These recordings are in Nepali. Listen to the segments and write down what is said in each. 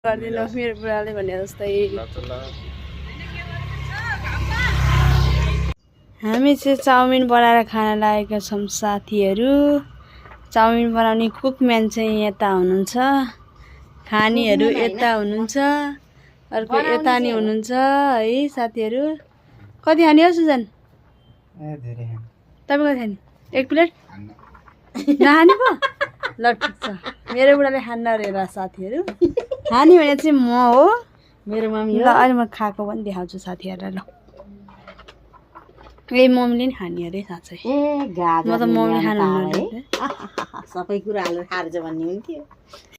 गर्दिनु मेरो बुढाले भने जस्तै हामी चाहिँ चाउमिन बनाएर खान लागेका छौँ साथीहरू। चाउमिन बनाउने कुकम्यान चाहिँ यता हुनुहुन्छ, खानीहरू यता हुनुहुन्छ, अर्को यता नि हुनुहुन्छ है साथीहरू। कति खाने हो सुजन? तपाईँ कति खाने? 1 प्लेट नखाने पो? ल ठिक छ, मेरो बुढाले खान्न अरे र साथीहरू। खाने भने चाहिँ म हो, मेरो मम्मी हो। अहिले म खाएको पनि देखाउँछु साथीहरूलाई। ल ए मम्मीले नि खाने अरे साँच्चै। म त मम्मी खानुहुन्न सबै कुरा हालेर खान्छ भन्ने हुन्थ्यो।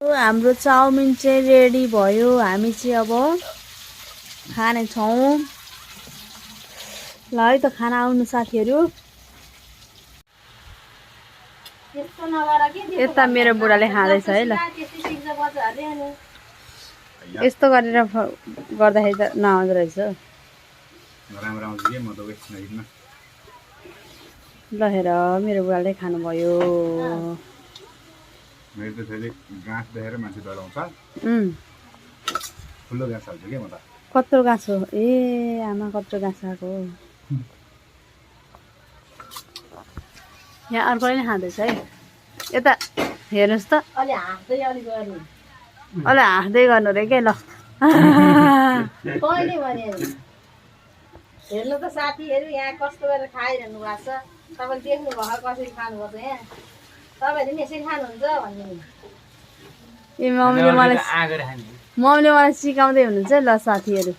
हाम्रो चाउमिन चाहिँ रेडी भयो। हामी चाहिँ अब खाने छौँ। ल है त खाना आउनु साथीहरू। यता मेरो बुढाले खाँदैछ है। ल यस्तो गरेर गर्दाखेरि त नआउँदो रहेछ। ल हेर मेरो बुढाले खानुभयो। मेरो त फेरि गाँस देखेर मान्छे डराउँछ। ठुलो गाँस हाल्छु के म त। कत्रो गाँस हो? ए आमा कत्रो गाँस आएको। यहाँ अर्कोले नि खाँदैछ है। यता हेर्नुहोस् त, अलि हाँस्दै गर्नु रे के। ल कहिले भने हेर्नु त साथीहरू यहाँ कस्तो गरेर खाइरहनु भएको छ। तपाईँले देख्नु भयो कसरी खानुपर्छ। यहाँ तपाईँहरूले पनि यसरी खानुहुन्छ भन्ने। ए मम्मीले मलाई सिकाउँदै हुनुहुन्छ है। ल साथीहरू